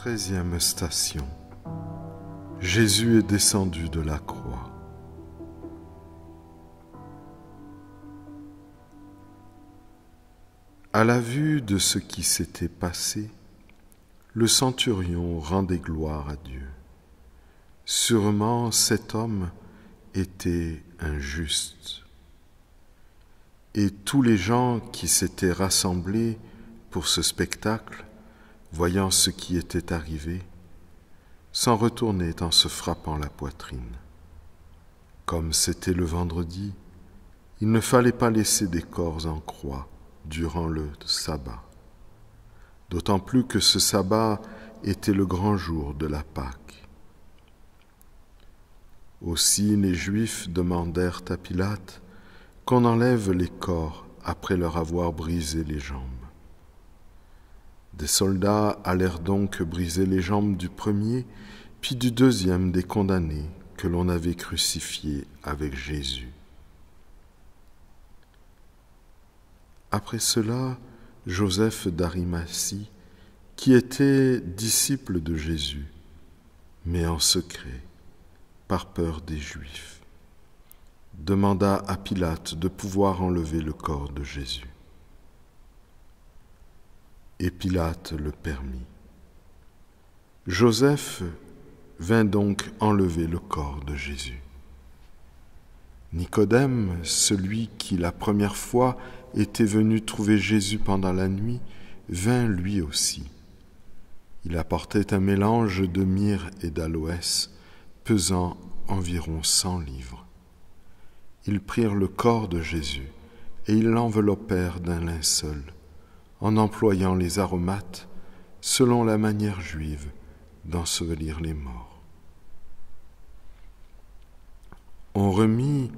13e station. Jésus est descendu de la croix. À la vue de ce qui s'était passé, le centurion rendait gloire à Dieu. Sûrement cet homme était un juste. Et tous les gens qui s'étaient rassemblés pour ce spectacle, voyant ce qui était arrivé, s'en retournaient en se frappant la poitrine. Comme c'était le vendredi, il ne fallait pas laisser des corps en croix durant le sabbat, d'autant plus que ce sabbat était le grand jour de la Pâque. Aussi les Juifs demandèrent à Pilate qu'on enlève les corps après leur avoir brisé les jambes. Des soldats allèrent donc briser les jambes du premier, puis du deuxième des condamnés que l'on avait crucifiés avec Jésus. Après cela, Joseph d'Arimathie, qui était disciple de Jésus, mais en secret, par peur des Juifs, demanda à Pilate de pouvoir enlever le corps de Jésus. Et Pilate le permit. Joseph vint donc enlever le corps de Jésus. Nicodème, celui qui la première fois était venu trouver Jésus pendant la nuit, vint lui aussi. Il apportait un mélange de myrrhe et d'aloès, pesant environ 100 livres. Ils prirent le corps de Jésus et ils l'enveloppèrent d'un linceul, en employant les aromates selon la manière juive d'ensevelir les morts. On remit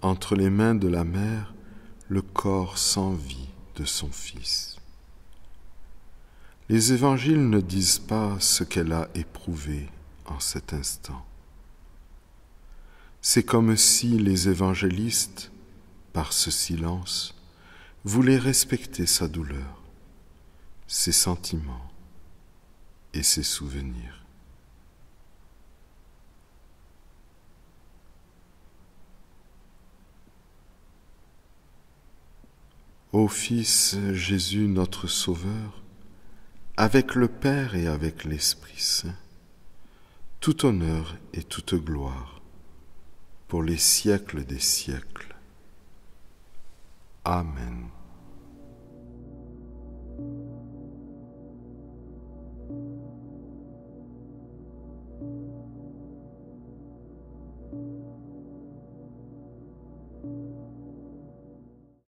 entre les mains de la mère le corps sans vie de son fils. Les évangiles ne disent pas ce qu'elle a éprouvé en cet instant. C'est comme si les évangélistes, par ce silence, voulaient respecter sa douleur, ses sentiments et ses souvenirs. Ô Fils Jésus notre Sauveur, avec le Père et avec l'Esprit Saint, tout honneur et toute gloire pour les siècles des siècles. Amen.